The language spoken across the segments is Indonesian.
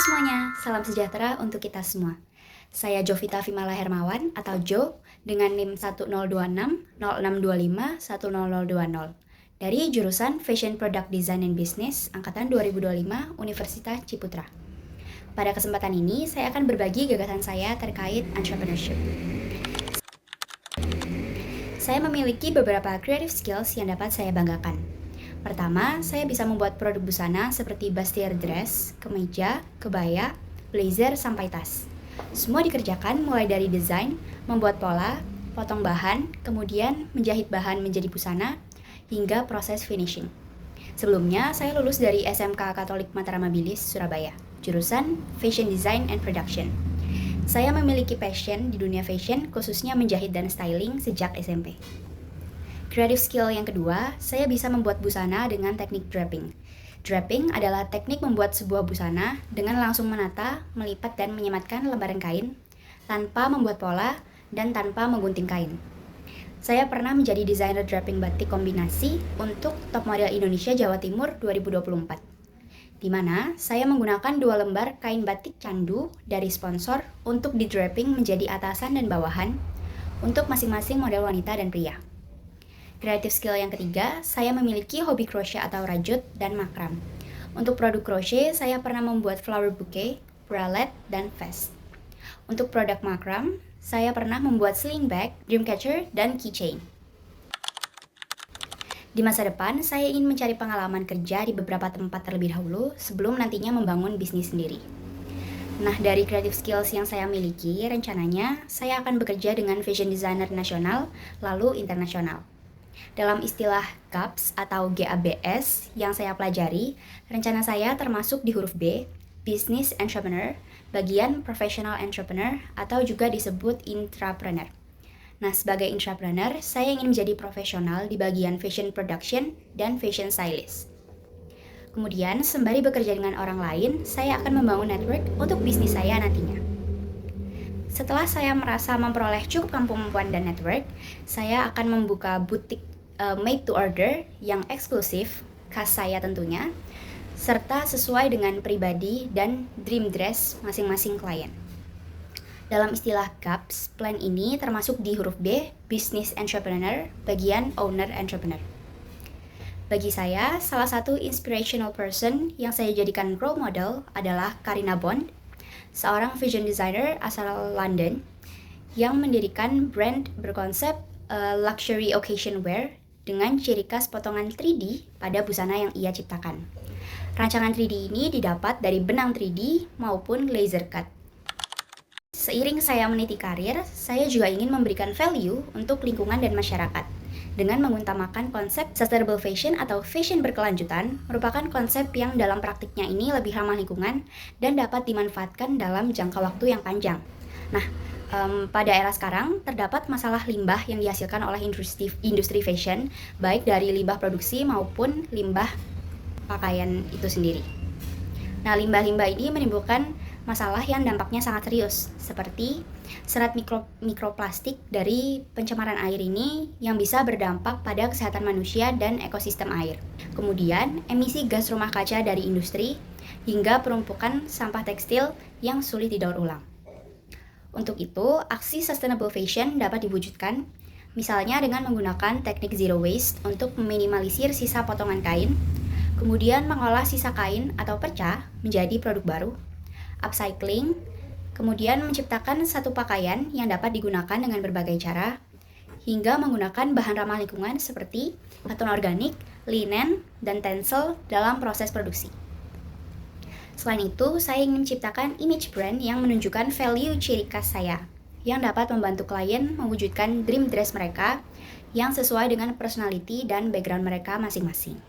semuanya, salam sejahtera untuk kita semua. Saya Jovita Vimala Hermawan atau Jo dengan NIM 102606251000 dari jurusan Fashion Product Design and Business angkatan 2025 Universitas Ciputra. Pada kesempatan ini, saya akan berbagi gagasan saya terkait entrepreneurship. Saya memiliki beberapa creative skills yang dapat saya banggakan. Pertama, saya bisa membuat produk busana seperti bustier dress, kemeja, kebaya, blazer, sampai tas. Semua dikerjakan mulai dari desain, membuat pola, potong bahan, kemudian menjahit bahan menjadi busana, hingga proses finishing. Sebelumnya, saya lulus dari SMK Katolik Mataram Mabilis, Surabaya, jurusan Fashion Design and Production. Saya memiliki passion di dunia fashion, khususnya menjahit dan styling sejak SMP. Creative skill yang kedua, saya bisa membuat busana dengan teknik draping. Draping adalah teknik membuat sebuah busana dengan langsung menata, melipat dan menyematkan lembaran kain tanpa membuat pola dan tanpa menggunting kain. Saya pernah menjadi desainer draping batik kombinasi untuk Top Model Indonesia Jawa Timur 2024, di mana saya menggunakan 2 lembar kain batik candu dari sponsor untuk di-draping menjadi atasan dan bawahan untuk masing-masing model wanita dan pria. Creative skill yang ketiga, saya memiliki hobi crochet atau rajut dan makram. Untuk produk crochet, saya pernah membuat flower bouquet, bralette, dan vest. Untuk produk makram, saya pernah membuat sling bag, dreamcatcher, dan keychain. Di masa depan, saya ingin mencari pengalaman kerja di beberapa tempat terlebih dahulu sebelum nantinya membangun bisnis sendiri. Nah, dari creative skills yang saya miliki, rencananya saya akan bekerja dengan fashion designer nasional lalu internasional. Dalam istilah GABS atau GABS yang saya pelajari, rencana saya termasuk di huruf B, Business Entrepreneur, bagian Professional Entrepreneur, atau juga disebut intrapreneur. Nah, sebagai intrapreneur, saya ingin menjadi profesional di bagian fashion production dan fashion stylist. Kemudian, sembari bekerja dengan orang lain, saya akan membangun network untuk bisnis saya nantinya. Setelah saya merasa memperoleh cukup kemampuan dan network, saya akan membuka butik made to order yang eksklusif, khas saya tentunya, serta sesuai dengan pribadi dan dream dress masing-masing klien. Dalam istilah GABS, plan ini termasuk di huruf B, Business Entrepreneur, bagian Owner Entrepreneur. Bagi saya, salah satu inspirational person yang saya jadikan role model adalah Karina Bond, seorang fashion designer asal London yang mendirikan brand berkonsep luxury occasion wear dengan ciri khas potongan 3D pada busana yang ia ciptakan. Rancangan 3D ini didapat dari benang 3D maupun laser cut. Seiring saya meniti karir, saya juga ingin memberikan value untuk lingkungan dan masyarakat. Dengan mengutamakan konsep sustainable fashion atau fashion berkelanjutan, merupakan konsep yang dalam praktiknya ini lebih ramah lingkungan dan dapat dimanfaatkan dalam jangka waktu yang panjang. Nah, pada era sekarang, terdapat masalah limbah yang dihasilkan oleh industri fashion, baik dari limbah produksi maupun limbah pakaian itu sendiri. Nah, limbah-limbah ini menimbulkan masalah yang dampaknya sangat serius, seperti serat mikroplastik dari pencemaran air ini yang bisa berdampak pada kesehatan manusia dan ekosistem air. Kemudian, emisi gas rumah kaca dari industri, hingga penumpukan sampah tekstil yang sulit didaur ulang. Untuk itu, aksi sustainable fashion dapat diwujudkan, misalnya dengan menggunakan teknik zero waste untuk meminimalisir sisa potongan kain, kemudian mengolah sisa kain atau perca menjadi produk baru, upcycling, kemudian menciptakan satu pakaian yang dapat digunakan dengan berbagai cara, hingga menggunakan bahan ramah lingkungan seperti katun organik, linen, dan tencel dalam proses produksi. Selain itu, saya ingin menciptakan image brand yang menunjukkan value ciri khas saya, yang dapat membantu klien mewujudkan dream dress mereka yang sesuai dengan personality dan background mereka masing-masing.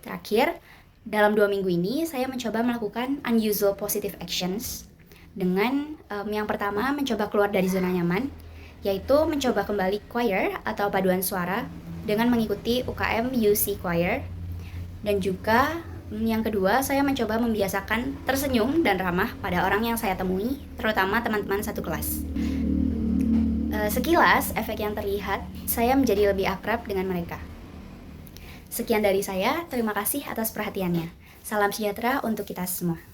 Terakhir, dalam 2 minggu ini, saya mencoba melakukan unusual positive actions dengan yang pertama mencoba keluar dari zona nyaman, yaitu mencoba kembali choir atau paduan suara dengan mengikuti UKM UC Choir, dan juga yang kedua, saya mencoba membiasakan tersenyum dan ramah pada orang yang saya temui, terutama teman-teman satu kelas. Sekilas, efek yang terlihat, saya menjadi lebih akrab dengan mereka. Sekian dari saya, terima kasih atas perhatiannya. Salam sejahtera untuk kita semua.